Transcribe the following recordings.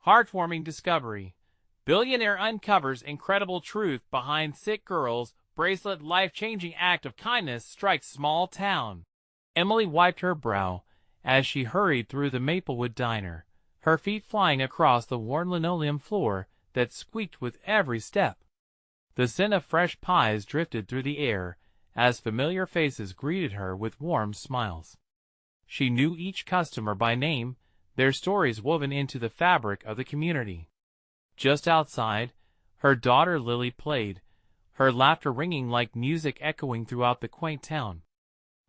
Heartwarming discovery. Billionaire uncovers incredible truth behind sick girl's bracelet. Life-changing act of kindness strikes small town. Emily wiped her brow as she hurried through the Maplewood diner, her feet flying across the worn linoleum floor that squeaked with every step. The scent of fresh pies drifted through the air as familiar faces greeted her with warm smiles. She knew each customer by name, their stories woven into the fabric of the community. Just outside, her daughter Lily played, her laughter ringing like music echoing throughout the quaint town.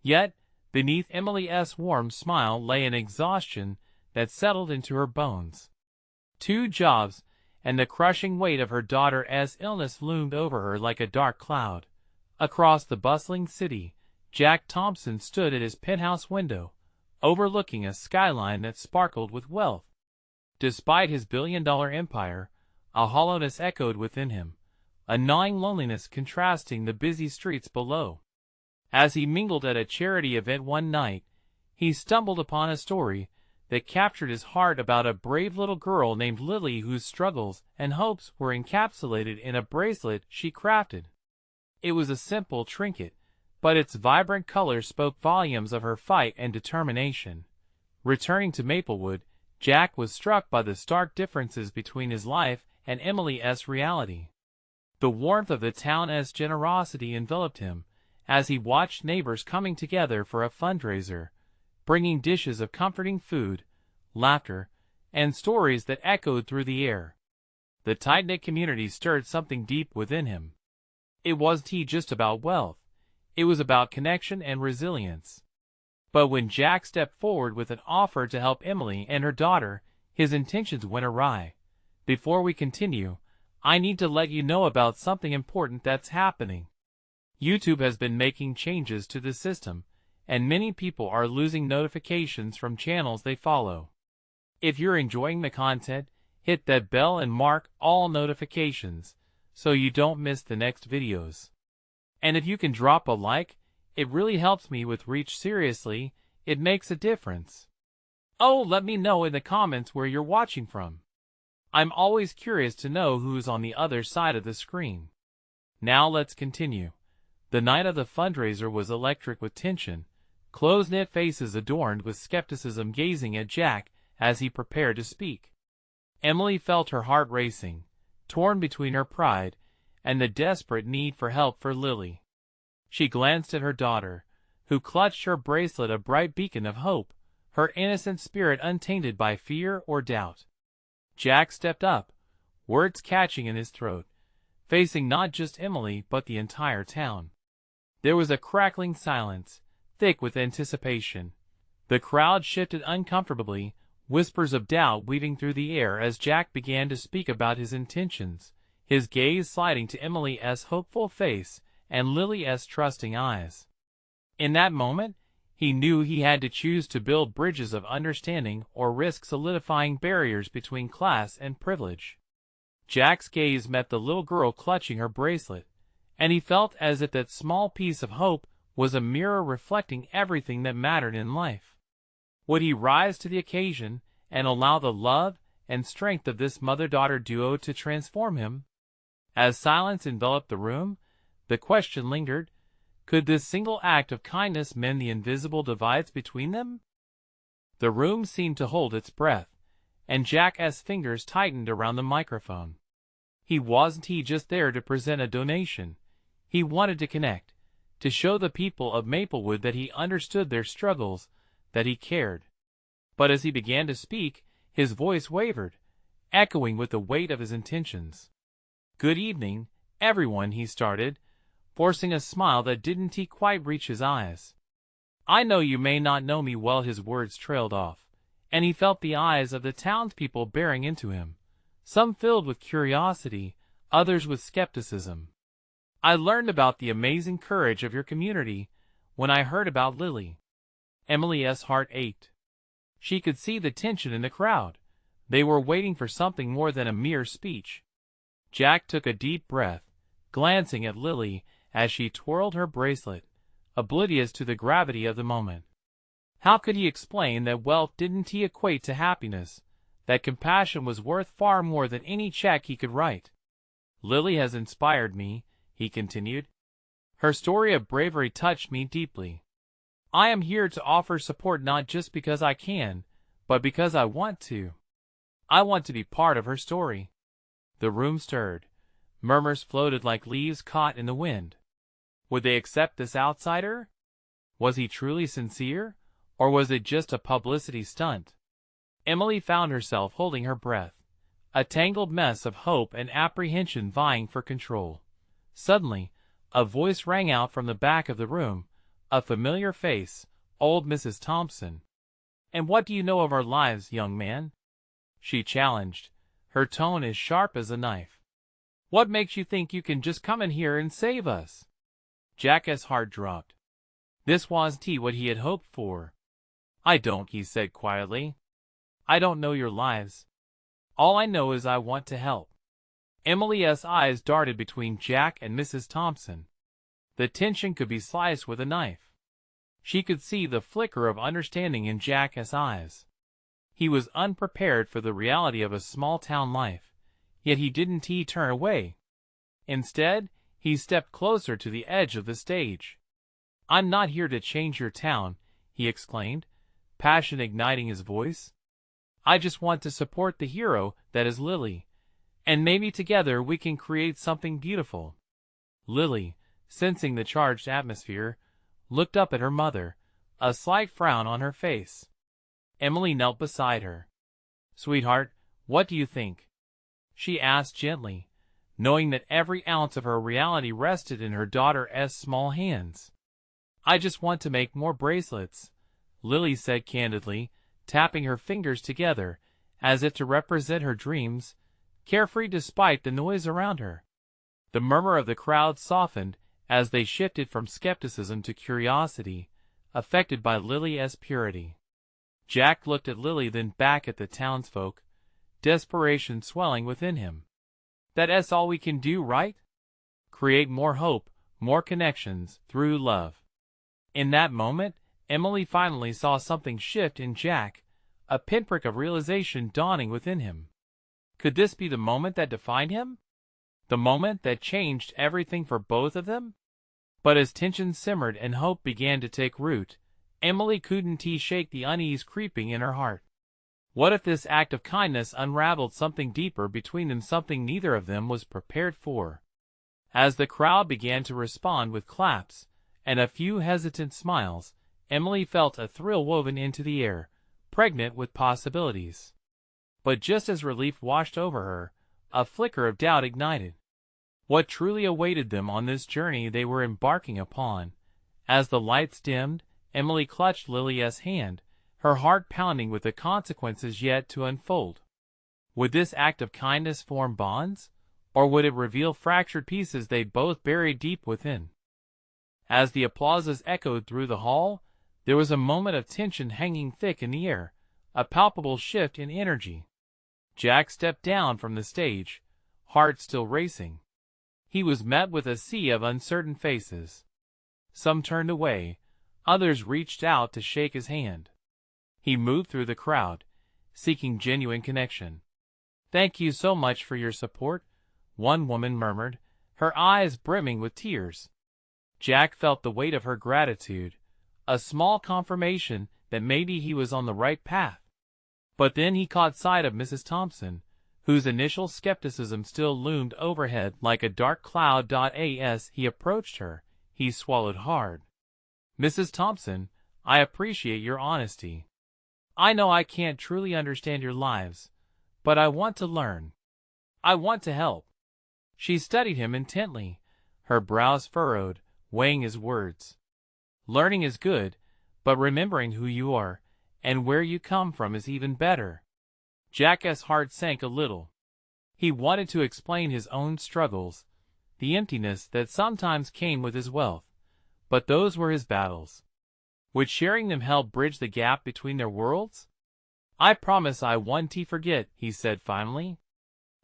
Yet, beneath Emily's warm smile lay an exhaustion that settled into her bones. 2 jobs, and the crushing weight of her daughter's illness loomed over her like a dark cloud. Across the bustling city, Jack Thompson stood at his penthouse window, overlooking a skyline that sparkled with wealth. Despite his billion-dollar empire, a hollowness echoed within him, a gnawing loneliness contrasting the busy streets below. As he mingled at a charity event one night, he stumbled upon a story that captured his heart about a brave little girl named Lily whose struggles and hopes were encapsulated in a bracelet she crafted. It was a simple trinket, but its vibrant colors spoke volumes of her fight and determination. Returning to Maplewood, Jack was struck by the stark differences between his life and Emily's reality. The warmth of the town's generosity enveloped him as he watched neighbors coming together for a fundraiser, bringing dishes of comforting food, laughter, and stories that echoed through the air. The tight-knit community stirred something deep within him. It wasn't just about wealth. It was about connection and resilience. But when Jack stepped forward with an offer to help Emily and her daughter, his intentions went awry. Before we continue, I need to let you know about something important that's happening. YouTube has been making changes to the system, and many people are losing notifications from channels they follow. If you're enjoying the content, hit that bell and mark all notifications so you don't miss the next videos. And if you can drop a like, it really helps me with reach. Seriously, it makes a difference. Oh, let me know in the comments where you're watching from. I'm always curious to know who's on the other side of the screen. Now let's continue. The night of the fundraiser was electric with tension, close-knit faces adorned with skepticism gazing at Jack as he prepared to speak. Emily felt her heart racing, torn between her pride and the desperate need for help for Lily. She glanced at her daughter, who clutched her bracelet, a bright beacon of hope, her innocent spirit untainted by fear or doubt. Jack stepped up, words catching in his throat, facing not just Emily but the entire town. There was a crackling silence, thick with anticipation. The crowd shifted uncomfortably, whispers of doubt weaving through the air as Jack began to speak about his intentions, his gaze sliding to Emily's hopeful face and Lily's trusting eyes. In that moment, he knew he had to choose to build bridges of understanding or risk solidifying barriers between class and privilege. Jack's gaze met the little girl clutching her bracelet, and he felt as if that small piece of hope was a mirror reflecting everything that mattered in life. Would he rise to the occasion and allow the love and strength of this mother-daughter duo to transform him? As silence enveloped the room, the question lingered, could this single act of kindness mend the invisible divides between them? The room seemed to hold its breath, and Jack's fingers tightened around the microphone. He wasn't just there to present a donation. He wanted to connect, to show the people of Maplewood that he understood their struggles, that he cared. But as he began to speak, his voice wavered, echoing with the weight of his intentions. "Good evening, everyone," he started, forcing a smile that didn't quite reach his eyes. "I know you may not know me well." His words trailed off, and he felt the eyes of the townspeople bearing into him, some filled with curiosity, others with skepticism. "I learned about the amazing courage of your community when I heard about Lily." Emily's heart ached. She could see the tension in the crowd. They were waiting for something more than a mere speech. Jack took a deep breath, glancing at Lily as she twirled her bracelet, oblivious to the gravity of the moment. How could he explain that wealth didn't equate to happiness, that compassion was worth far more than any check he could write. Lily has inspired me, he continued. Her story of bravery touched me deeply. I am here to offer support not just because I can, but because I want to. I want to be part of her story. The room stirred. Murmurs floated like leaves caught in the wind. Would they accept this outsider? Was he truly sincere, or was it just a publicity stunt? Emily found herself holding her breath, a tangled mess of hope and apprehension vying for control. Suddenly, a voice rang out from the back of the room, a familiar face, old Mrs. Thompson. "And what do you know of our lives, young man?" she challenged, her tone as sharp as a knife. "What makes you think you can just come in here and save us?" Jack's heart dropped. This wasn't what he had hoped for. "I don't," he said quietly. "I don't know your lives. All I know is I want to help." Emily's eyes darted between Jack and Mrs. Thompson. The tension could be sliced with a knife. She could see the flicker of understanding in Jack's eyes. He was unprepared for the reality of a small-town life, yet he didn't turn away. Instead, he stepped closer to the edge of the stage. "I'm not here to change your town," he exclaimed, passion igniting his voice. "I just want to support the hero that is Lily, and maybe together we can create something beautiful." Lily, sensing the charged atmosphere, looked up at her mother, a slight frown on her face. Emily knelt beside her. "Sweetheart, what do you think?" she asked gently, knowing that every ounce of her reality rested in her daughter's small hands. "I just want to make more bracelets," Lily said candidly, tapping her fingers together, as if to represent her dreams, carefree despite the noise around her. The murmur of the crowd softened as they shifted from skepticism to curiosity, affected by Lily's purity. Jack looked at Lily, then back at the townsfolk, desperation swelling within him. "That's all we can do, right? Create more hope, more connections, through love." In that moment, Emily finally saw something shift in Jack, a pinprick of realization dawning within him. Could this be the moment that defined him? The moment that changed everything for both of them? But as tension simmered and hope began to take root, Emily couldn't shake the unease creeping in her heart. What if this act of kindness unraveled something deeper between them, something neither of them was prepared for? As the crowd began to respond with claps and a few hesitant smiles, Emily felt a thrill woven into the air, pregnant with possibilities. But just as relief washed over her, a flicker of doubt ignited. What truly awaited them on this journey they were embarking upon? As the lights dimmed, Emily clutched Lily's hand, her heart pounding with the consequences yet to unfold. Would this act of kindness form bonds, or would it reveal fractured pieces they both buried deep within? As the applauses echoed through the hall, there was a moment of tension hanging thick in the air, a palpable shift in energy. Jack stepped down from the stage, heart still racing. He was met with a sea of uncertain faces. Some turned away, others reached out to shake his hand. He moved through the crowd, seeking genuine connection. "Thank you so much for your support," one woman murmured, her eyes brimming with tears. Jack felt the weight of her gratitude, a small confirmation that maybe he was on the right path. But then he caught sight of Mrs. Thompson, whose initial skepticism still loomed overhead like a dark cloud. As he approached her, he swallowed hard. "Mrs. Thompson, I appreciate your honesty. I know I can't truly understand your lives, but I want to learn. I want to help." She studied him intently, her brows furrowed, weighing his words. "Learning is good, but remembering who you are and where you come from is even better." Jack's heart sank a little. He wanted to explain his own struggles, the emptiness that sometimes came with his wealth, but those were his battles. Would sharing them help bridge the gap between their worlds? "I promise I won't forget," he said finally.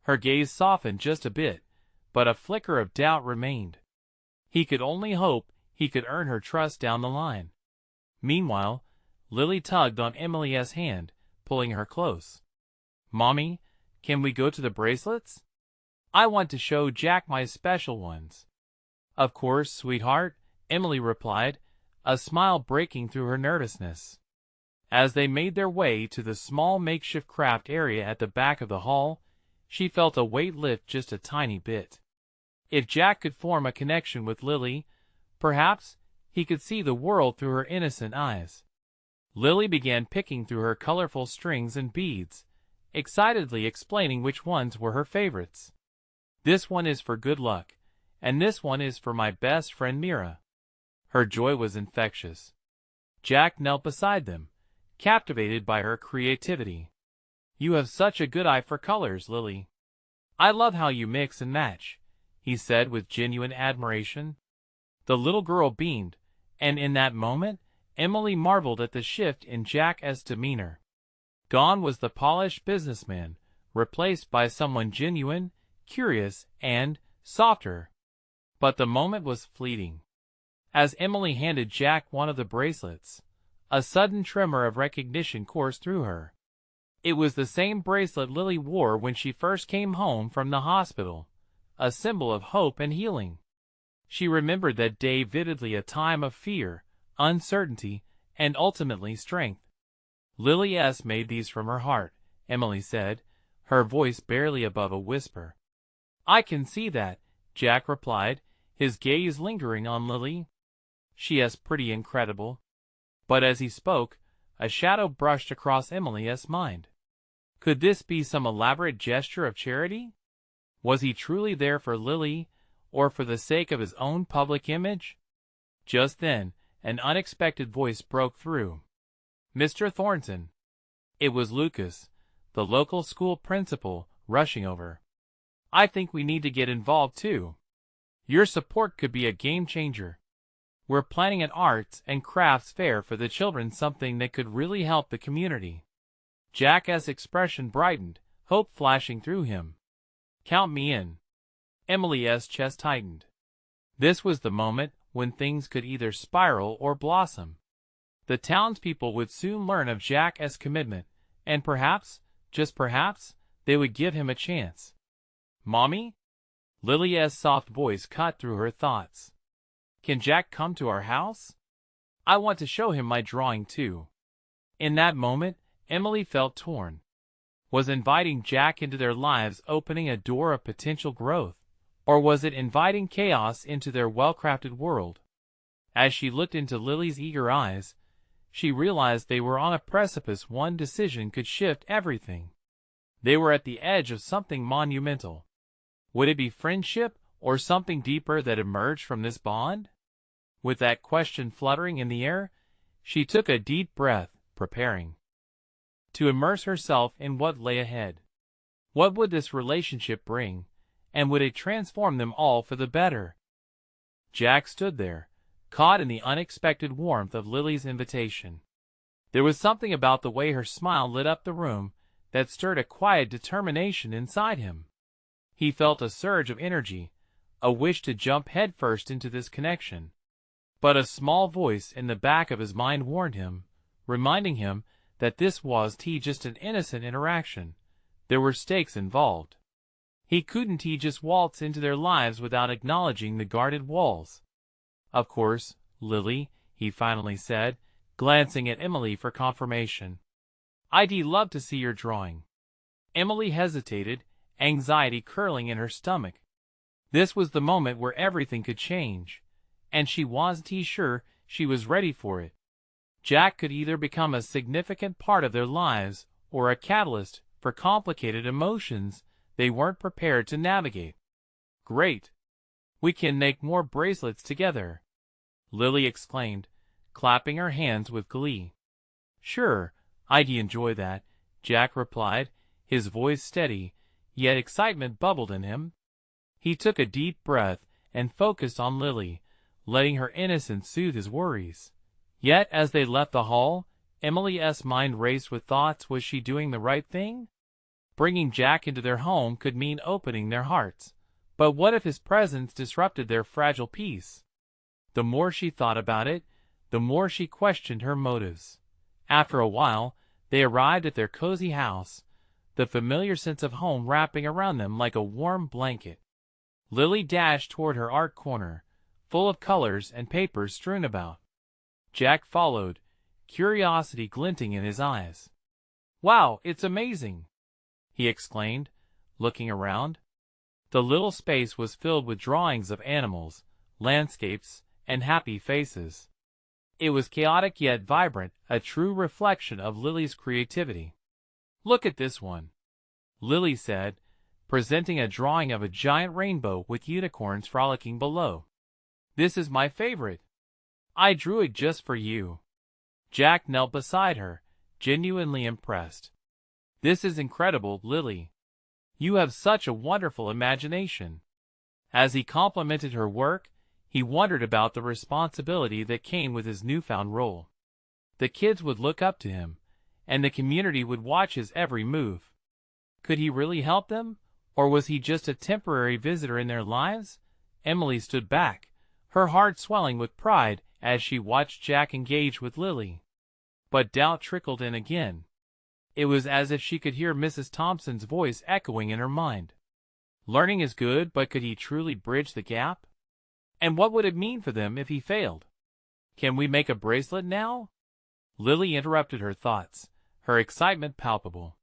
Her gaze softened just a bit, but a flicker of doubt remained. He could only hope he could earn her trust down the line. Meanwhile, Lily tugged on Emily's hand, pulling her close. "Mommy, can we go to the bracelets? I want to show Jack my special ones." "Of course, sweetheart," Emily replied, a smile breaking through her nervousness. As they made their way to the small makeshift craft area at the back of the hall, she felt a weight lift just a tiny bit. If Jack could form a connection with Lily, perhaps he could see the world through her innocent eyes. Lily began picking through her colorful strings and beads, excitedly explaining which ones were her favorites. "This one is for good luck, and this one is for my best friend Mira." Her joy was infectious. Jack knelt beside them, captivated by her creativity. "You have such a good eye for colors, Lily. I love how you mix and match," he said with genuine admiration. The little girl beamed, and in that moment, Emily marveled at the shift in Jack's demeanor. Gone was the polished businessman, replaced by someone genuine, curious, and softer. But the moment was fleeting. As Emily handed Jack one of the bracelets, a sudden tremor of recognition coursed through her. It was the same bracelet Lily wore when she first came home from the hospital, a symbol of hope and healing. She remembered that day vividly, a time of fear, uncertainty, and ultimately strength. "Lily S. made these from her heart," Emily said, her voice barely above a whisper. "I can see that," Jack replied, his gaze lingering on Lily. "She is pretty incredible." But as he spoke, a shadow brushed across Emily's mind. Could this be some elaborate gesture of charity? Was he truly there for Lily, or for the sake of his own public image? Just then, an unexpected voice broke through. "Mr. Thornton." It was Lucas, the local school principal, rushing over. "I think we need to get involved too. Your support could be a game changer. We're planning an arts and crafts fair for the children, something that could really help the community." Jack's expression brightened, hope flashing through him. "Count me in." Emily's chest tightened. This was the moment when things could either spiral or blossom. The townspeople would soon learn of Jack's commitment, and perhaps, just perhaps, they would give him a chance. "Mommy?" Lily's soft voice cut through her thoughts. "Can Jack come to our house? I want to show him my drawing too." In that moment, Emily felt torn. Was inviting Jack into their lives opening a door of potential growth, or was it inviting chaos into their well-crafted world? As she looked into Lily's eager eyes, she realized they were on a precipice. One decision could shift everything. They were at the edge of something monumental. Would it be friendship or something deeper that emerged from this bond? With that question fluttering in the air, she took a deep breath, preparing to immerse herself in what lay ahead. What would this relationship bring, and would it transform them all for the better? Jack stood there, caught in the unexpected warmth of Lily's invitation. There was something about the way her smile lit up the room that stirred a quiet determination inside him. He felt a surge of energy, a wish to jump headfirst into this connection. But a small voice in the back of his mind warned him, reminding him that this was just an innocent interaction. There were stakes involved. He couldn't just waltz into their lives without acknowledging the guarded walls. "Of course, Lily," he finally said, glancing at Emily for confirmation. "I'd love to see your drawing." Emily hesitated, anxiety curling in her stomach. This was the moment where everything could change, and she wasn't sure she was ready for it. Jack could either become a significant part of their lives or a catalyst for complicated emotions they weren't prepared to navigate. "Great! We can make more bracelets together," Lily exclaimed, clapping her hands with glee. "Sure, I'd enjoy that," Jack replied, his voice steady, yet excitement bubbled in him. He took a deep breath and focused on Lily, letting her innocence soothe his worries. Yet as they left the hall, Emily's mind raced with thoughts. Was she doing the right thing? Bringing Jack into their home could mean opening their hearts. But what if his presence disrupted their fragile peace? The more she thought about it, the more she questioned her motives. After a while, they arrived at their cozy house, the familiar sense of home wrapping around them like a warm blanket. Lily dashed toward her art corner, full of colors and papers strewn about. Jack followed, curiosity glinting in his eyes. "Wow, it's amazing!" he exclaimed, looking around. The little space was filled with drawings of animals, landscapes, and happy faces. It was chaotic yet vibrant, a true reflection of Lily's creativity. "Look at this one," Lily said, presenting a drawing of a giant rainbow with unicorns frolicking below. "This is my favorite. I drew it just for you." Jack knelt beside her, genuinely impressed. "This is incredible, Lily. You have such a wonderful imagination." As he complimented her work, he wondered about the responsibility that came with his newfound role. The kids would look up to him, and the community would watch his every move. Could he really help them, or was he just a temporary visitor in their lives? Emily stood back, her heart swelling with pride as she watched Jack engage with Lily. But doubt trickled in again. It was as if she could hear Mrs. Thompson's voice echoing in her mind. Learning is good, but could he truly bridge the gap? And what would it mean for them if he failed? "Can we make a bracelet now?" Lily interrupted her thoughts, her excitement palpable.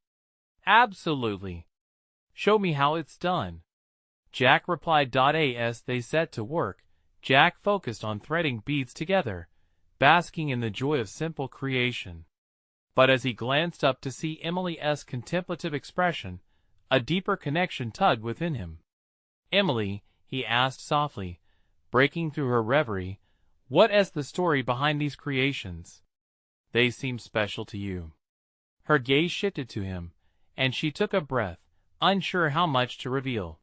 "Absolutely. Show me how it's done." Jack replied. As they set to work, Jack focused on threading beads together, basking in the joy of simple creation. But as he glanced up to see Emily's contemplative expression, a deeper connection tugged within him. "Emily," he asked softly, breaking through her reverie, "what is the story behind these creations? They seem special to you." Her gaze shifted to him, and she took a breath, unsure how much to reveal.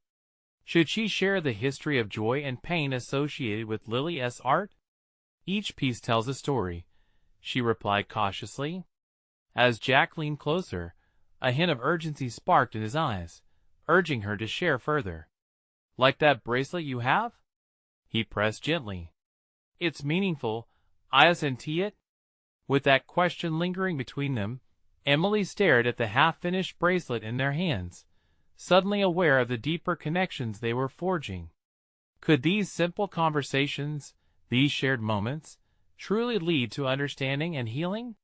Should she share the history of joy and pain associated with Lily's art? "Each piece tells a story," she replied cautiously. As Jack leaned closer, a hint of urgency sparked in his eyes, urging her to share further. "Like that bracelet you have?" he pressed gently. "It's meaningful, isn't it?" With that question lingering between them, Emily stared at the half-finished bracelet in their hands, suddenly aware of the deeper connections they were forging. Could these simple conversations, these shared moments, truly lead to understanding and healing?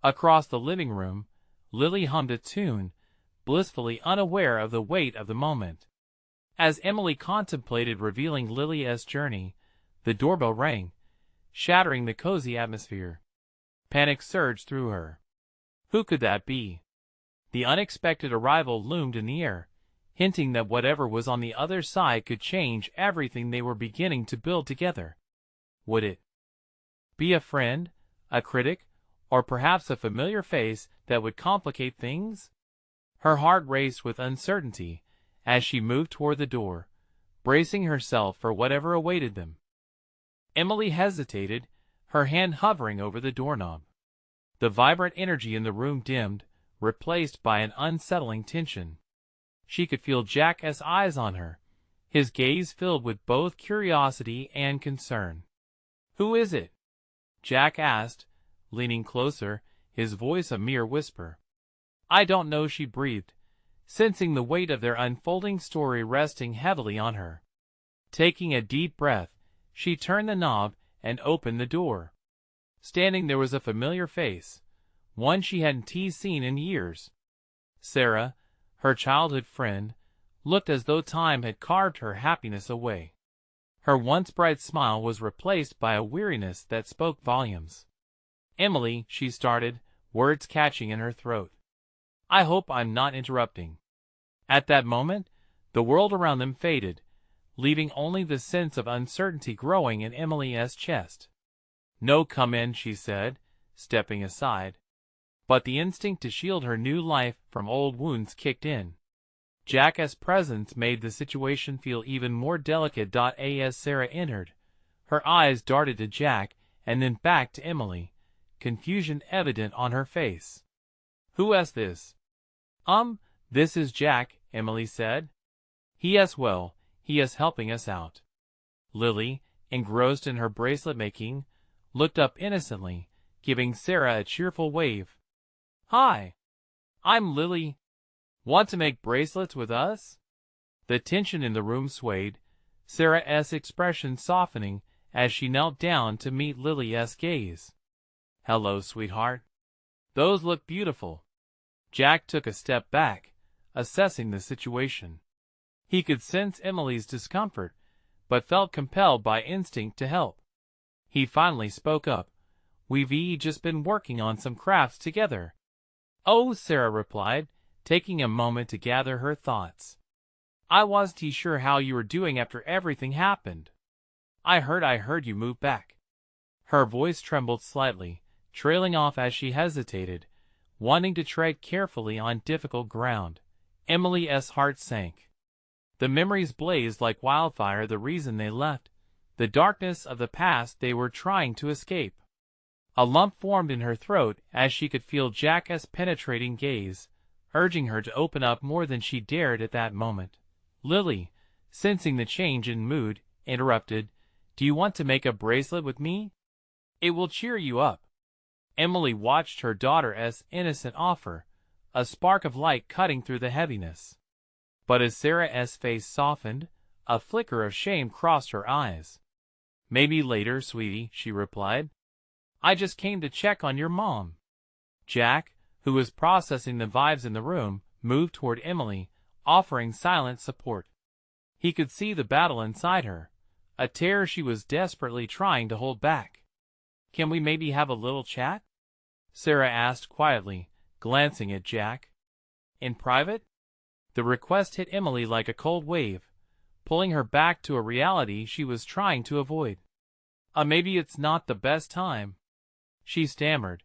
Across the living room, Lily hummed a tune, blissfully unaware of the weight of the moment. As Emily contemplated revealing Lily's journey, the doorbell rang, shattering the cozy atmosphere. Panic surged through her. Who could that be? The unexpected arrival loomed in the air, hinting that whatever was on the other side could change everything they were beginning to build together. Would it be a friend, a critic, or perhaps a familiar face that would complicate things? Her heart raced with uncertainty as she moved toward the door, bracing herself for whatever awaited them. Emily hesitated, her hand hovering over the doorknob. The vibrant energy in the room dimmed, replaced by an unsettling tension. She could feel Jack's eyes on her, his gaze filled with both curiosity and concern. "Who is it?" Jack asked, leaning closer, his voice a mere whisper. "I don't know," she breathed, sensing the weight of their unfolding story resting heavily on her. Taking a deep breath, she turned the knob and opened the door. Standing there was a familiar face, one she hadn't seen in years. Sarah, her childhood friend, looked as though time had carved her happiness away. Her once bright smile was replaced by a weariness that spoke volumes. "Emily," she started, words catching in her throat. "I hope I'm not interrupting." At that moment, the world around them faded, leaving only the sense of uncertainty growing in Emily's chest. "No, come in," she said, stepping aside. But the instinct to shield her new life from old wounds kicked in. Jack's presence made the situation feel even more delicate. As Sarah entered, her eyes darted to Jack and then back to Emily, confusion evident on her face. "Who is this?" This is Jack," Emily said. He is helping us out." Lily, engrossed in her bracelet making, looked up innocently, giving Sarah a cheerful wave. "Hi, I'm Lily. Want to make bracelets with us? The tension in the room swayed, Sarah's expression softening as she knelt down to meet Lily's gaze. Hello, sweetheart. Those look beautiful. Jack took a step back, assessing the situation. He could sense Emily's discomfort, but felt compelled by instinct to help. He finally spoke up. We've just been working on some crafts together. Oh, Sarah replied, taking a moment to gather her thoughts. I wasn't sure how you were doing after everything happened. I heard you moved back. Her voice trembled slightly, trailing off as she hesitated, wanting to tread carefully on difficult ground. Emily's heart sank. The memories blazed like wildfire, the reason they left, the darkness of the past they were trying to escape. A lump formed in her throat as she could feel Jack's penetrating gaze, urging her to open up more than she dared at that moment. Lily, sensing the change in mood, interrupted, Do you want to make a bracelet with me? It will cheer you up. Emily watched her daughter's innocent offer, a spark of light cutting through the heaviness. But as Sarah's face softened, a flicker of shame crossed her eyes. Maybe later, sweetie, she replied. I just came to check on your mom. Jack, who was processing the vibes in the room, moved toward Emily, offering silent support. He could see the battle inside her, a terror she was desperately trying to hold back. Can we maybe have a little chat? Sarah asked quietly, glancing at Jack. In private? The request hit Emily like a cold wave, pulling her back to a reality she was trying to avoid. Maybe it's not the best time, she stammered,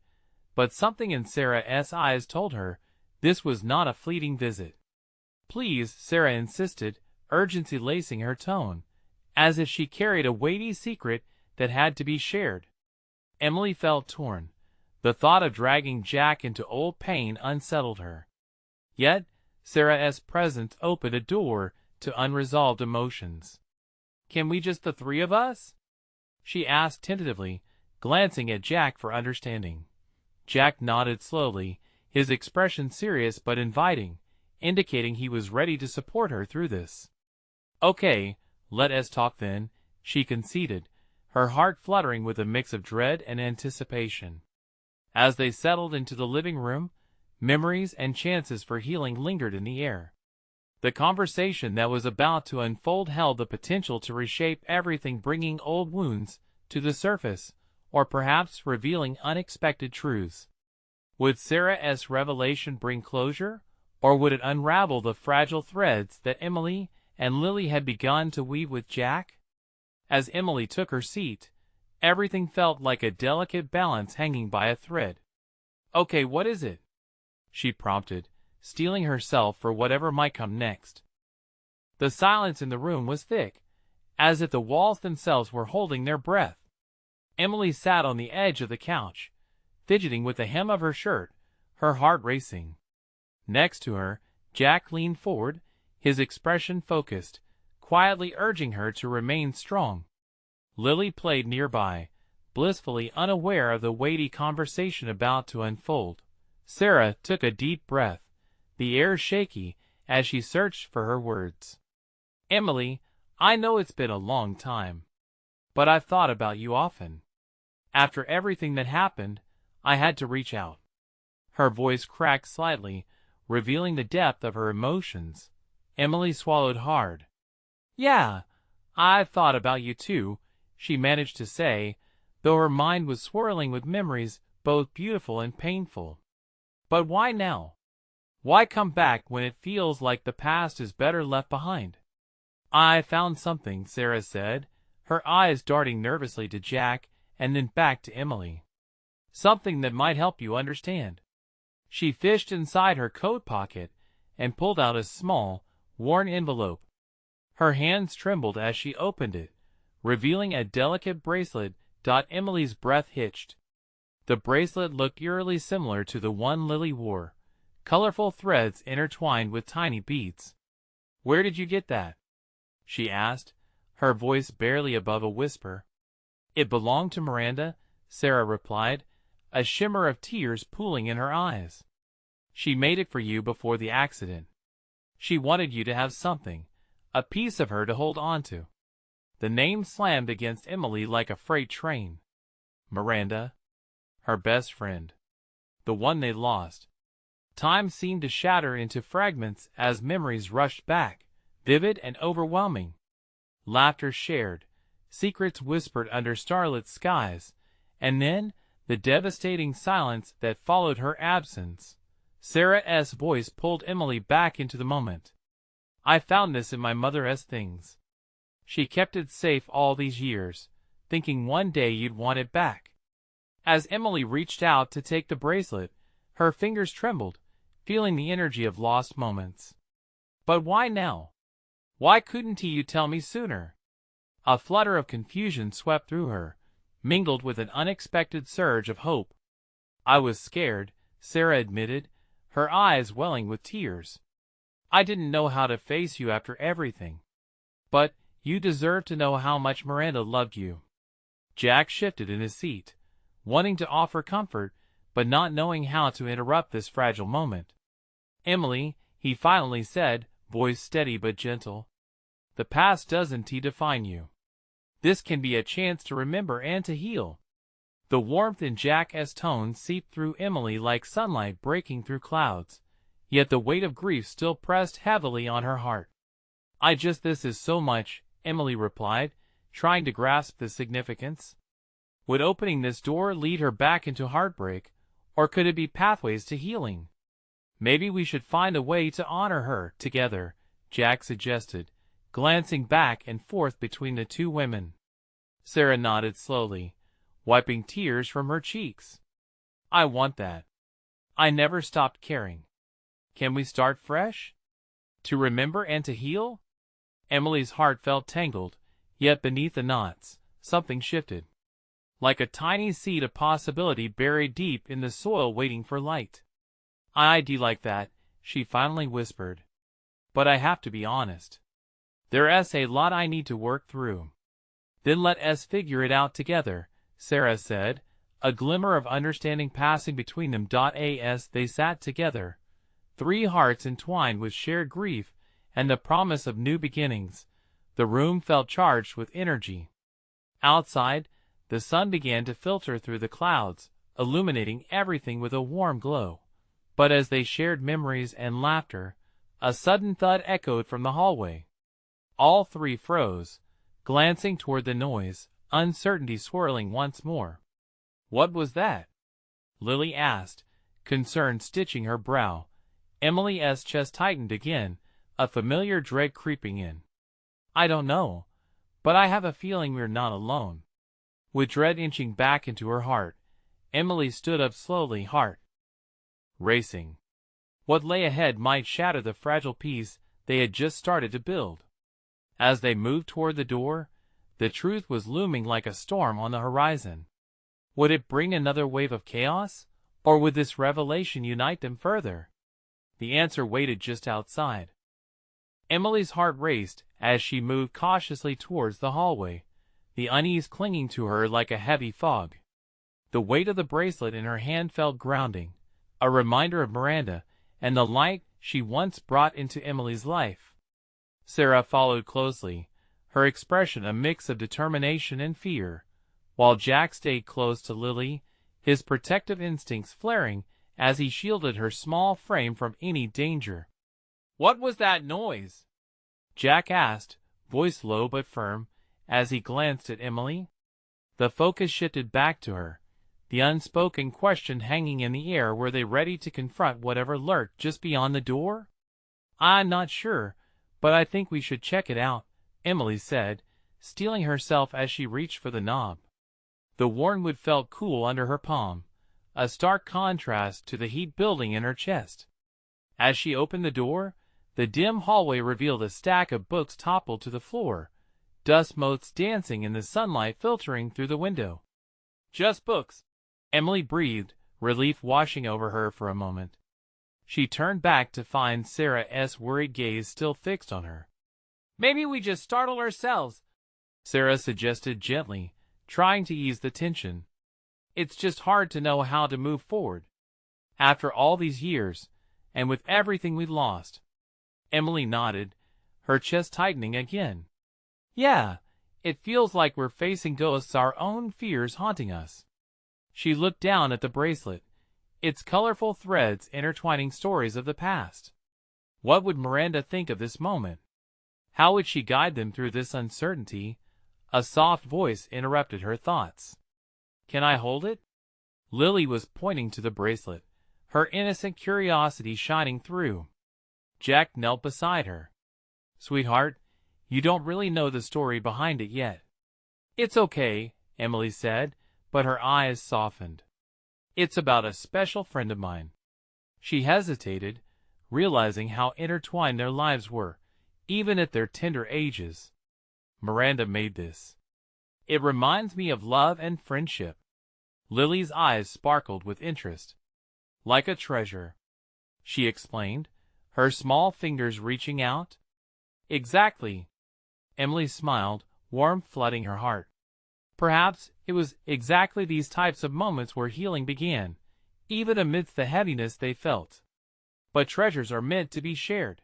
but something in Sarah's eyes told her this was not a fleeting visit. Please, Sarah insisted, urgency lacing her tone, as if she carried a weighty secret that had to be shared. Emily felt torn. The thought of dragging Jack into old pain unsettled her. Yet, Sarah's presence opened a door to unresolved emotions. Can we just the three of us? She asked tentatively, glancing at Jack for understanding. Jack nodded slowly, his expression serious but inviting, indicating he was ready to support her through this. Okay, let us talk then, she conceded, her heart fluttering with a mix of dread and anticipation. As they settled into the living room, memories and chances for healing lingered in the air. The conversation that was about to unfold held the potential to reshape everything, bringing old wounds to the surface, or perhaps revealing unexpected truths. Would Sarah's revelation bring closure, or would it unravel the fragile threads that Emily and Lily had begun to weave with Jack? As Emily took her seat, everything felt like a delicate balance hanging by a thread. Okay, what is it? She prompted, steeling herself for whatever might come next. The silence in the room was thick, as if the walls themselves were holding their breath. Emily sat on the edge of the couch, fidgeting with the hem of her shirt, her heart racing. Next to her, Jack leaned forward, his expression focused, quietly urging her to remain strong. Lily played nearby, blissfully unaware of the weighty conversation about to unfold. Sarah took a deep breath, the air shaky as she searched for her words. Emily, I know it's been a long time, but I've thought about you often. After everything that happened, I had to reach out. Her voice cracked slightly, revealing the depth of her emotions. Emily swallowed hard. Yeah, I've thought about you too, she managed to say, though her mind was swirling with memories both beautiful and painful. But why now? Why come back when it feels like the past is better left behind? I found something, Sarah said, her eyes darting nervously to Jack and then back to Emily. Something that might help you understand. She fished inside her coat pocket and pulled out a small, worn envelope. Her hands trembled as she opened it, revealing a delicate bracelet. Emily's breath hitched. The bracelet looked eerily similar to the one Lily wore, colorful threads intertwined with tiny beads. Where did you get that? She asked, her voice barely above a whisper. It belonged to Miranda, Sarah replied, a shimmer of tears pooling in her eyes. She made it for you before the accident. She wanted you to have something, a piece of her to hold on to. The name slammed against Emily like a freight train. Miranda. Her best friend. The one they lost. Time seemed to shatter into fragments as memories rushed back, vivid and overwhelming. Laughter shared, secrets whispered under starlit skies, and then the devastating silence that followed her absence. Sarah's voice pulled Emily back into the moment. I found this in my mother's things. She kept it safe all these years, thinking one day you'd want it back. As Emily reached out to take the bracelet, her fingers trembled, feeling the energy of lost moments. But why now? Why couldn't you tell me sooner? A flutter of confusion swept through her, mingled with an unexpected surge of hope. I was scared, Sarah admitted, her eyes welling with tears. I didn't know how to face you after everything. But you deserve to know how much Miranda loved you. Jack shifted in his seat, wanting to offer comfort, but not knowing how to interrupt this fragile moment. Emily, he finally said, voice steady but gentle. The past doesn't define you. This can be a chance to remember and to heal. The warmth in Jack's tone seeped through Emily like sunlight breaking through clouds, yet the weight of grief still pressed heavily on her heart. This is so much, Emily replied, trying to grasp the significance. Would opening this door lead her back into heartbreak, or could it be pathways to healing? Maybe we should find a way to honor her together, Jack suggested, glancing back and forth between the two women. Sarah nodded slowly, wiping tears from her cheeks. I want that. I never stopped caring. Can we start fresh? To remember and to heal? Emily's heart felt tangled, yet beneath the knots, something shifted. Like a tiny seed of possibility buried deep in the soil waiting for light. I'd like that, she finally whispered. But I have to be honest. There's a lot I need to work through. Then let us figure it out together, Sarah said, a glimmer of understanding passing between them. As they sat together, three hearts entwined with shared grief and the promise of new beginnings, the room felt charged with energy. Outside, the sun began to filter through the clouds, illuminating everything with a warm glow. But as they shared memories and laughter, a sudden thud echoed from the hallway. All three froze, glancing toward the noise, uncertainty swirling once more. What was that? Lily asked, concern stitching her brow. Emily's chest tightened again, a familiar dread creeping in. I don't know, but I have a feeling we're not alone. With dread inching back into her heart, Emily stood up slowly, heart racing. What lay ahead might shatter the fragile peace they had just started to build. As they moved toward the door, the truth was looming like a storm on the horizon. Would it bring another wave of chaos, or would this revelation unite them further? The answer waited just outside. Emily's heart raced as she moved cautiously towards the hallway, the unease clinging to her like a heavy fog. The weight of the bracelet in her hand felt grounding, a reminder of Miranda and the light she once brought into Emily's life. Sarah followed closely, her expression a mix of determination and fear, while Jack stayed close to Lily, his protective instincts flaring as he shielded her small frame from any danger. What was that noise? Jack asked, voice low but firm, as he glanced at Emily. The focus shifted back to her, the unspoken question hanging in the air. Were they ready to confront whatever lurked just beyond the door? I'm not sure, but I think we should check it out, Emily said, steeling herself as she reached for the knob. The worn wood felt cool under her palm, a stark contrast to the heat building in her chest. As she opened the door, the dim hallway revealed a stack of books toppled to the floor, dust motes dancing in the sunlight filtering through the window. Just books, Emily breathed, relief washing over her for a moment. She turned back to find Sarah's worried gaze still fixed on her. Maybe we just startled ourselves, Sarah suggested gently, trying to ease the tension. It's just hard to know how to move forward. After all these years, and with everything we lost. Emily nodded, her chest tightening again. Yeah, it feels like we're facing ghosts, our own fears haunting us. She looked down at the bracelet, its colorful threads intertwining stories of the past. What would Miranda think of this moment? How would she guide them through this uncertainty? A soft voice interrupted her thoughts. Can I hold it? Lily was pointing to the bracelet, her innocent curiosity shining through. Jack knelt beside her. Sweetheart, you don't really know the story behind it yet. It's okay, Emily said, but her eyes softened. It's about a special friend of mine. She hesitated, realizing how intertwined their lives were, even at their tender ages. Miranda made this. It reminds me of love and friendship. Lily's eyes sparkled with interest. Like a treasure, she explained, her small fingers reaching out. Exactly. Emily smiled, warmth flooding her heart. Perhaps it was exactly these types of moments where healing began, even amidst the heaviness they felt. But treasures are meant to be shared.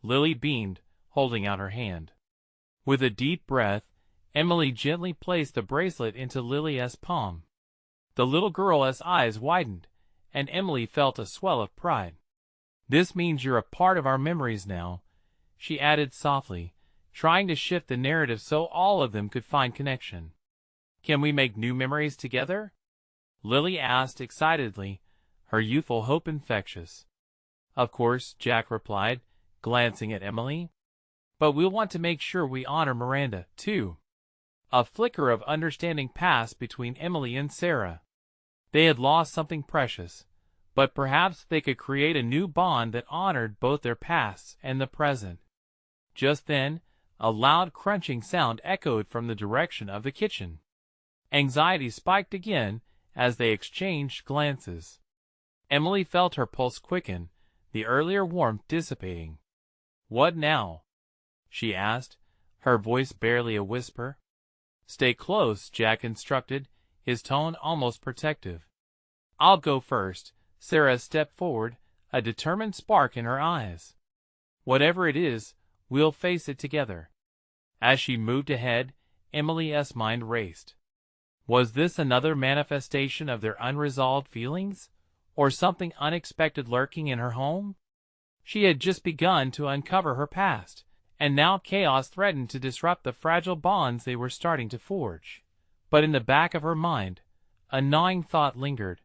Lily beamed, holding out her hand. With a deep breath, Emily gently placed the bracelet into Lily's palm. The little girl's eyes widened, and Emily felt a swell of pride. This means you're a part of our memories now, she added softly, trying to shift the narrative so all of them could find connection. Can we make new memories together? Lily asked excitedly, her youthful hope infectious. Of course, Jack replied, glancing at Emily. But we'll want to make sure we honor Miranda, too. A flicker of understanding passed between Emily and Sarah. They had lost something precious, but perhaps they could create a new bond that honored both their pasts and the present. Just then, a loud crunching sound echoed from the direction of the kitchen. Anxiety spiked again as they exchanged glances. Emily felt her pulse quicken, the earlier warmth dissipating. What now? She asked, her voice barely a whisper. Stay close, Jack instructed, his tone almost protective. I'll go first. Sarah stepped forward, a determined spark in her eyes. Whatever it is, we'll face it together. As she moved ahead, Emily's mind raced. Was this another manifestation of their unresolved feelings, or something unexpected lurking in her home? She had just begun to uncover her past, and now chaos threatened to disrupt the fragile bonds they were starting to forge. But in the back of her mind, a gnawing thought lingered.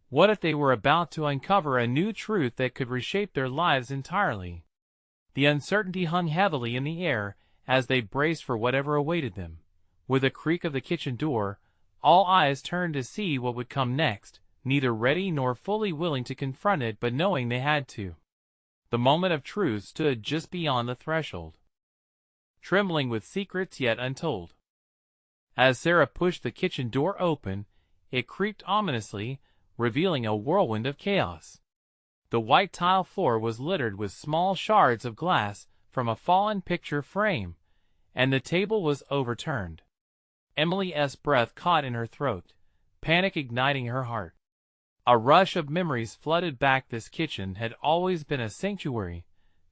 What if they were about to uncover a new truth that could reshape their lives entirely? The uncertainty hung heavily in the air as they braced for whatever awaited them. With a creak of the kitchen door, all eyes turned to see what would come next, neither ready nor fully willing to confront it but knowing they had to. The moment of truth stood just beyond the threshold, trembling with secrets yet untold. As Sarah pushed the kitchen door open, it creaked ominously, revealing a whirlwind of chaos. The white tile floor was littered with small shards of glass from a fallen picture frame, and the table was overturned. Emily's breath caught in her throat, panic igniting her heart. A rush of memories flooded back. This kitchen had always been a sanctuary,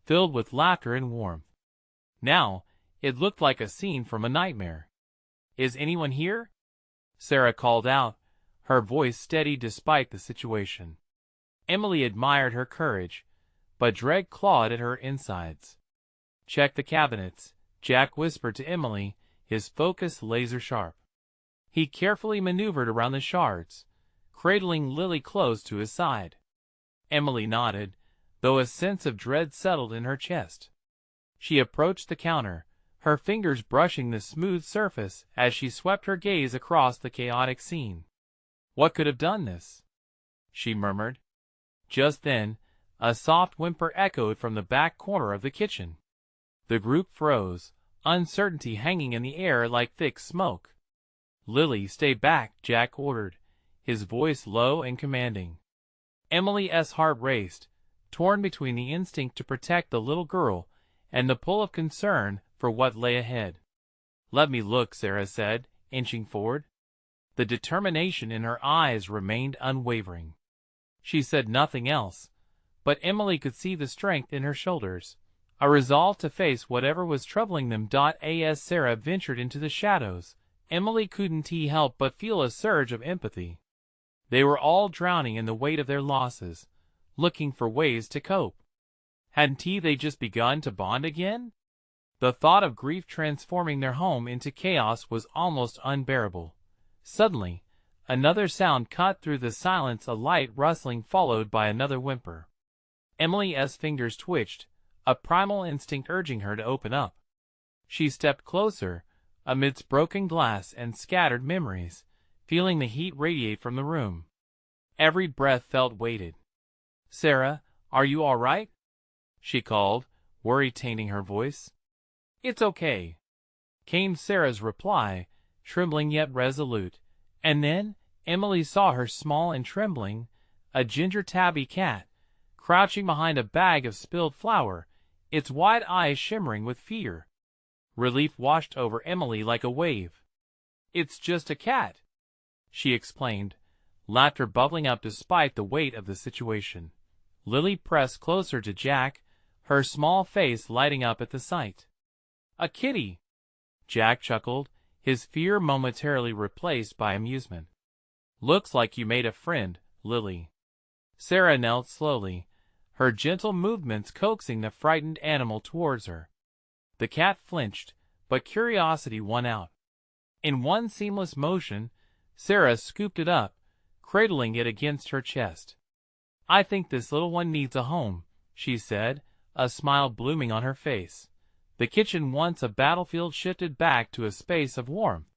filled with laughter and warmth. Now, it looked like a scene from a nightmare. Is anyone here? Sarah called out, her voice steady despite the situation. Emily admired her courage, but dread clawed at her insides. Check the cabinets, Jack whispered to Emily, his focus laser-sharp. He carefully maneuvered around the shards, cradling Lily close to his side. Emily nodded, though a sense of dread settled in her chest. She approached the counter, her fingers brushing the smooth surface as she swept her gaze across the chaotic scene. What could have done this? She murmured. Just then, a soft whimper echoed from the back corner of the kitchen. The group froze, uncertainty hanging in the air like thick smoke. Lily, stay back, Jack ordered, his voice low and commanding. Emily's heart raced, torn between the instinct to protect the little girl and the pull of concern for what lay ahead. Let me look, Sarah said, inching forward. The determination in her eyes remained unwavering. She said nothing else, but Emily could see the strength in her shoulders, A resolve to face whatever was troubling them. As Sarah ventured into the shadows, Emily couldn't help but feel a surge of empathy. They were all drowning in the weight of their losses, looking for ways to cope. Hadn't they just begun to bond again? The thought of grief transforming their home into chaos was almost unbearable. Suddenly, another sound cut through the silence, a light rustling followed by another whimper. Emily's fingers twitched, a primal instinct urging her to open up. She stepped closer, amidst broken glass and scattered memories, feeling the heat radiate from the room. Every breath felt weighted. "Sarah, are you all right?" she called, worry tainting her voice. "It's okay," came Sarah's reply, trembling yet resolute. And then Emily saw her, small and trembling, a ginger tabby cat, crouching behind a bag of spilled flour, its wide eyes shimmering with fear. Relief washed over Emily like a wave. "It's just a cat," she explained, laughter bubbling up despite the weight of the situation. Lily pressed closer to Jack, her small face lighting up at the sight. "A kitty," Jack chuckled, his fear momentarily replaced by amusement. "Looks like you made a friend, Lily." Sarah knelt slowly, her gentle movements coaxing the frightened animal towards her. The cat flinched, but curiosity won out. In one seamless motion, Sarah scooped it up, cradling it against her chest. "I think this little one needs a home," she said, a smile blooming on her face. The kitchen, once a battlefield, shifted back to a space of warmth.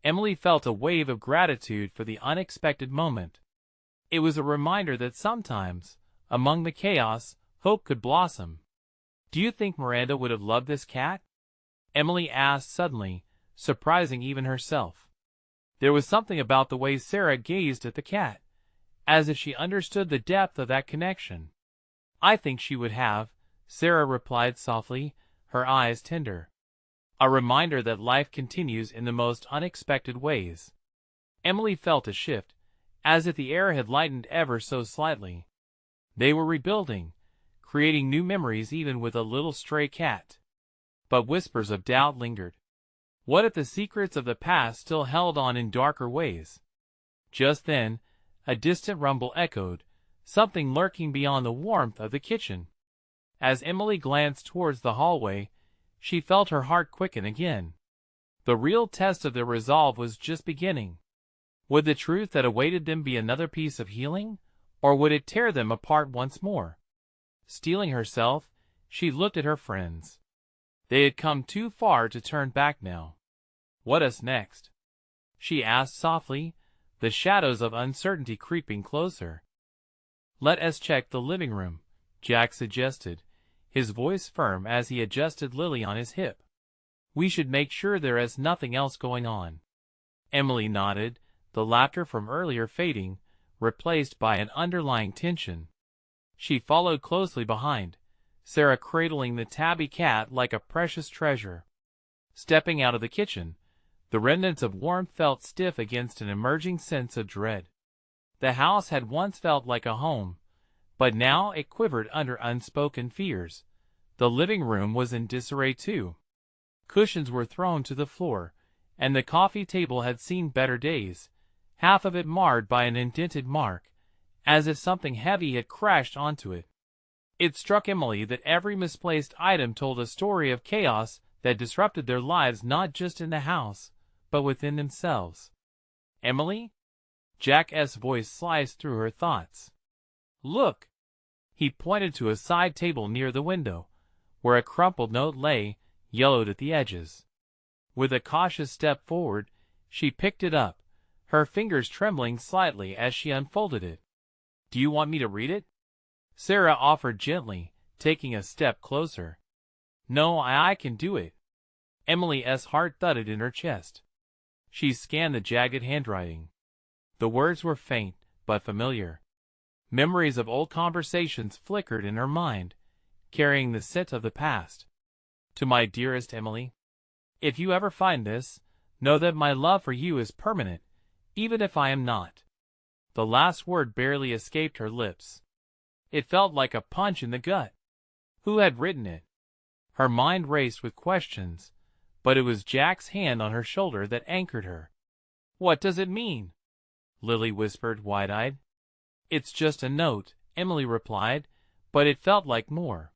Emily felt a wave of gratitude for the unexpected moment. It was a reminder that sometimes, among the chaos, hope could blossom. "Do you think Miranda would have loved this cat?" Emily asked suddenly, surprising even herself. There was something about the way Sarah gazed at the cat, as if she understood the depth of that connection. "I think she would have," Sarah replied softly, her eyes tender. A reminder that life continues in the most unexpected ways. Emily felt a shift, as if the air had lightened ever so slightly. They were rebuilding, creating new memories even with a little stray cat. But whispers of doubt lingered. What if the secrets of the past still held on in darker ways? Just then, a distant rumble echoed, something lurking beyond the warmth of the kitchen. As Emily glanced towards the hallway, she felt her heart quicken again. The real test of their resolve was just beginning. Would the truth that awaited them be another piece of healing, or would it tear them apart once more? Steeling herself, she looked at her friends. They had come too far to turn back now. "What's next?" she asked softly, the shadows of uncertainty creeping closer. "Let us check the living room," Jack suggested, his voice firm as he adjusted Lily on his hip. "We should make sure there is nothing else going on." Emily nodded, the laughter from earlier fading, replaced by an underlying tension. She followed closely behind, Sarah cradling the tabby cat like a precious treasure. Stepping out of the kitchen, the remnants of warmth felt stiff against an emerging sense of dread. The house had once felt like a home, but now it quivered under unspoken fears. The living room was in disarray too. Cushions were thrown to the floor, and the coffee table had seen better days, half of it marred by an indented mark, as if something heavy had crashed onto it. It struck Emily that every misplaced item told a story of chaos that disrupted their lives, not just in the house, but within themselves. "Emily?" Jack's voice sliced through her thoughts. "Look!" He pointed to a side table near the window, where a crumpled note lay, yellowed at the edges. With a cautious step forward, she picked it up, her fingers trembling slightly as she unfolded it. "Do you want me to read it?" Sarah offered gently, taking a step closer. "No, I can do it." Emily's heart thudded in her chest. She scanned the jagged handwriting. The words were faint, but familiar. Memories of old conversations flickered in her mind, carrying the scent of the past. "To my dearest Emily, if you ever find this, know that my love for you is permanent, even if I am not." The last word barely escaped her lips. It felt like a punch in the gut. Who had written it? Her mind raced with questions, but it was Jack's hand on her shoulder that anchored her. "What does it mean?" Lily whispered, wide-eyed. "It's just a note," Emily replied, but it felt like more.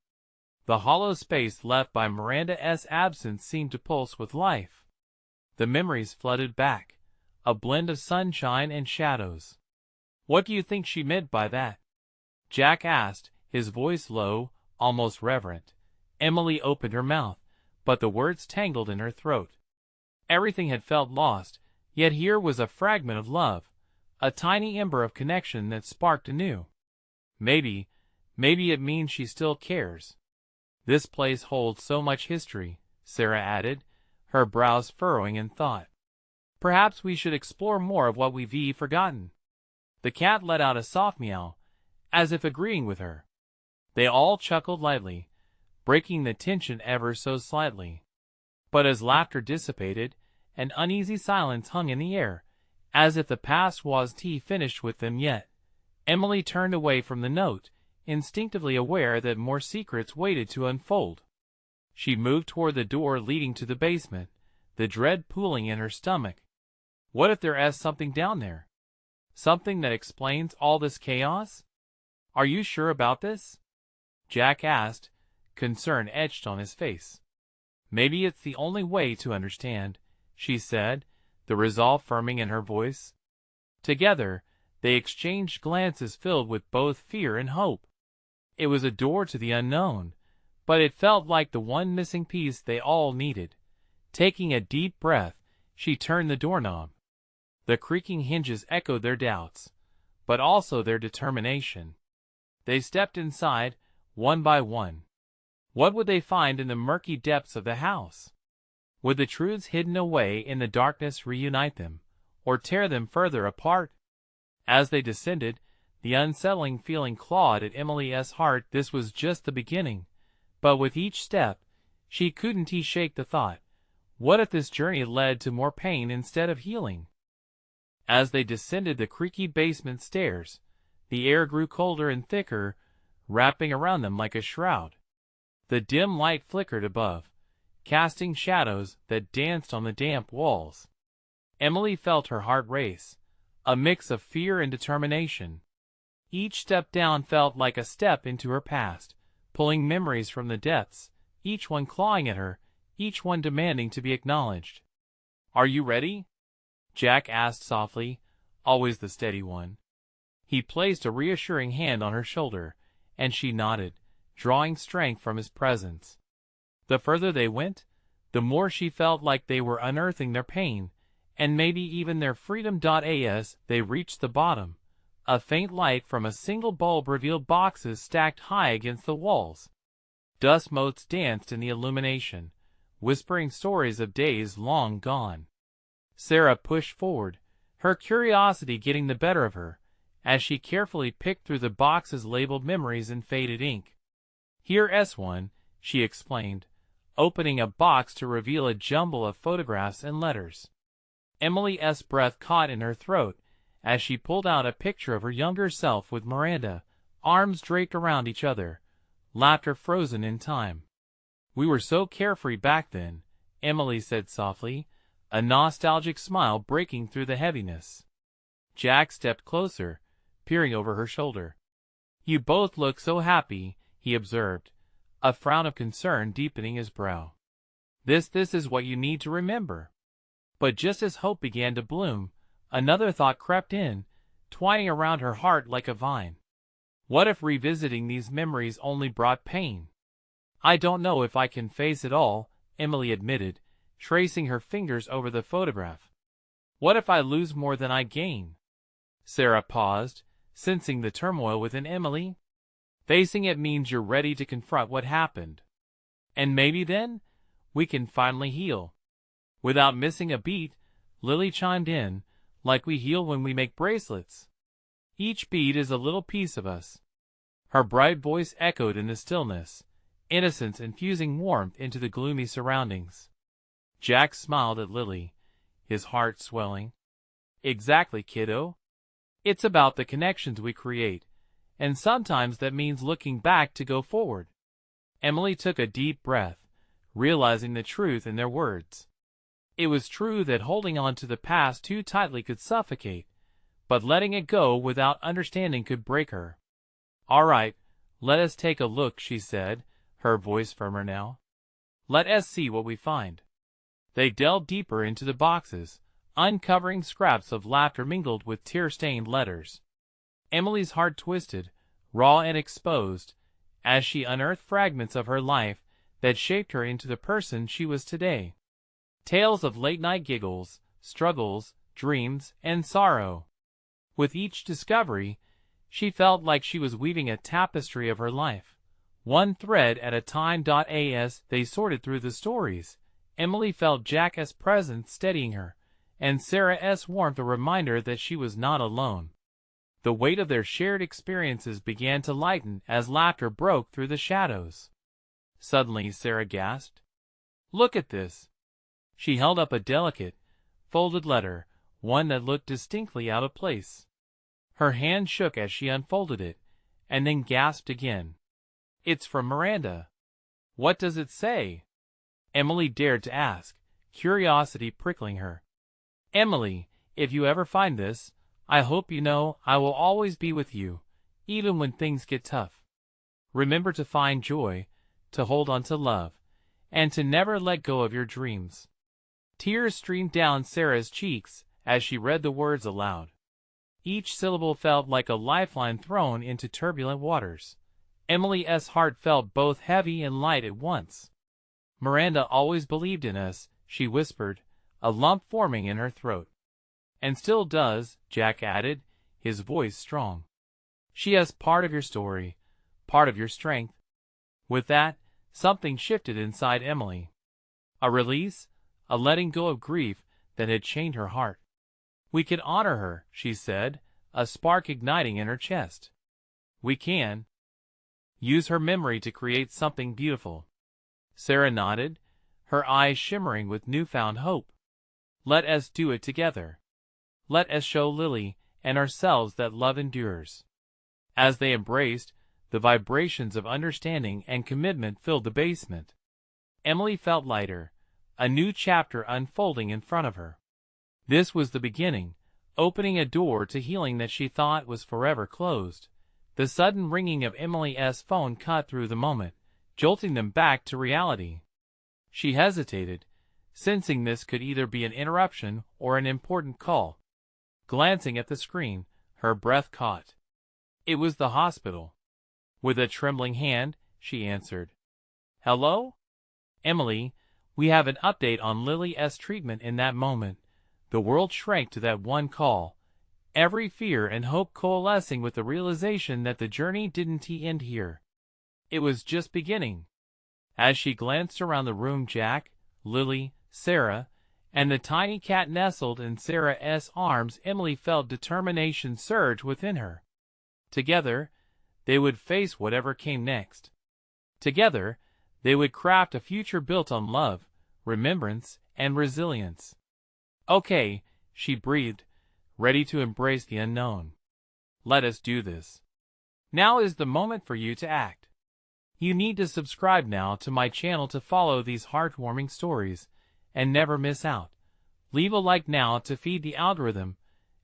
The hollow space left by Miranda's absence seemed to pulse with life. The memories flooded back, a blend of sunshine and shadows. "What do you think she meant by that?" Jack asked, his voice low, almost reverent. Emily opened her mouth, but the words tangled in her throat. Everything had felt lost, yet here was a fragment of love, a tiny ember of connection that sparked anew. Maybe it means she still cares. "This place holds so much history," Sarah added, her brows furrowing in thought. "Perhaps we should explore more of what we've forgotten." The cat let out a soft meow, as if agreeing with her. They all chuckled lightly, breaking the tension ever so slightly. But as laughter dissipated, an uneasy silence hung in the air, as if the past wasn't finished with them yet. Emily turned away from the note, instinctively aware that more secrets waited to unfold. She moved toward the door leading to the basement, the dread pooling in her stomach. What if there's something down there? Something that explains all this chaos? "Are you sure about this?" Jack asked, concern etched on his face. "Maybe it's the only way to understand," she said, the resolve firming in her voice. Together, they exchanged glances filled with both fear and hope. It was a door to the unknown, but it felt like the one missing piece they all needed. Taking a deep breath, she turned the doorknob. The creaking hinges echoed their doubts, but also their determination. They stepped inside, one by one. What would they find in the murky depths of the house? Would the truths hidden away in the darkness reunite them, or tear them further apart? As they descended, the unsettling feeling clawed at Emily's heart. This was just the beginning, but with each step, she couldn't shake the thought, what if this journey led to more pain instead of healing? As they descended the creaky basement stairs, the air grew colder and thicker, wrapping around them like a shroud. The dim light flickered above, casting shadows that danced on the damp walls. Emily felt her heart race, a mix of fear and determination. Each step down felt like a step into her past, pulling memories from the depths, each one clawing at her, each one demanding to be acknowledged. "Are you ready?" Jack asked softly, always the steady one. He placed a reassuring hand on her shoulder, and she nodded, drawing strength from his presence. The further they went, the more she felt like they were unearthing their pain, and maybe even their freedom. As they reached the bottom, a faint light from a single bulb revealed boxes stacked high against the walls. Dust motes danced in the illumination, whispering stories of days long gone. Sarah pushed forward, her curiosity getting the better of her, as she carefully picked through the boxes labeled memories in faded ink. "Here's one," she explained, opening a box to reveal a jumble of photographs and letters. Emily's breath caught in her throat as she pulled out a picture of her younger self with Miranda, arms draped around each other, laughter frozen in time. "We were so carefree back then," Emily said softly, a nostalgic smile breaking through the heaviness. Jack stepped closer, peering over her shoulder. "You both look so happy," he observed, a frown of concern deepening his brow. This is what you need to remember." But just as hope began to bloom, another thought crept in, twining around her heart like a vine. What if revisiting these memories only brought pain? "I don't know if I can face it all," Emily admitted, tracing her fingers over the photograph. "What if I lose more than I gain?" Sarah paused, sensing the turmoil within Emily. "Facing it means you're ready to confront what happened. And maybe then, we can finally heal." Without missing a beat, Lily chimed in, "Like we heal when we make bracelets. Each bead is a little piece of us." Her bright voice echoed in the stillness, innocence infusing warmth into the gloomy surroundings. Jack smiled at Lily, his heart swelling. "Exactly, kiddo. It's about the connections we create, and sometimes that means looking back to go forward." Emily took a deep breath, realizing the truth in their words. It was true that holding on to the past too tightly could suffocate, but letting it go without understanding could break her. "All right, let us take a look," she said, her voice firmer now. "Let us see what we find." They delved deeper into the boxes, uncovering scraps of laughter mingled with tear-stained letters. Emily's heart twisted, raw and exposed, as she unearthed fragments of her life that shaped her into the person she was today. Tales of late-night giggles, struggles, dreams, and sorrow. With each discovery, she felt like she was weaving a tapestry of her life, one thread at a time. As they sorted through the stories, Emily felt Jack's presence steadying her, and Sarah's warmth a reminder that she was not alone. The weight of their shared experiences began to lighten as laughter broke through the shadows. Suddenly Sarah gasped. "Look at this." She held up a delicate, folded letter, one that looked distinctly out of place. Her hand shook as she unfolded it, and then gasped again. "It's from Miranda." "What does it say?" Emily dared to ask, curiosity prickling her. "Emily, if you ever find this, I hope you know I will always be with you, even when things get tough. Remember to find joy, to hold on to love, and to never let go of your dreams." Tears streamed down Sarah's cheeks as she read the words aloud. Each syllable felt like a lifeline thrown into turbulent waters. Emily's heart felt both heavy and light at once. "Miranda always believed in us," she whispered, a lump forming in her throat. "And still does," Jack added, his voice strong. "She is part of your story, part of your strength." With that, something shifted inside Emily. A release, a letting go of grief that had chained her heart. "We can honor her," she said, a spark igniting in her chest. "We can use her memory to create something beautiful." Sarah nodded, her eyes shimmering with newfound hope. "Let us do it together. Let us show Lily and ourselves that love endures." As they embraced, the vibrations of understanding and commitment filled the basement. Emily felt lighter, a new chapter unfolding in front of her. This was the beginning, opening a door to healing that she thought was forever closed. The sudden ringing of Emily's phone cut through the moment, jolting them back to reality. She hesitated, sensing this could either be an interruption or an important call. Glancing at the screen, her breath caught. It was the hospital. With a trembling hand, she answered. "Hello? Emily, we have an update on Lily's treatment." In that moment, the world shrank to that one call, every fear and hope coalescing with the realization that the journey didn't end here. It was just beginning. As she glanced around the room, Jack, Lily, Sarah, and the tiny cat nestled in Sarah's arms, Emily felt determination surge within her. Together, they would face whatever came next. Together, they would craft a future built on love, remembrance, and resilience. "Okay," she breathed, ready to embrace the unknown. "Let us do this. Now is the moment for you to act. You need to subscribe now to my channel to follow these heartwarming stories and never miss out. Leave a like now to feed the algorithm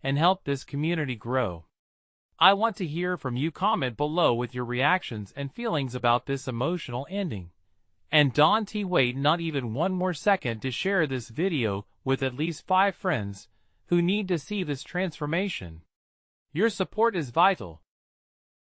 and help this community grow. I want to hear from you. Comment below with your reactions and feelings about this emotional ending. And don't wait not even one more second to share this video with at least 5 friends who need to see this transformation. Your support is vital.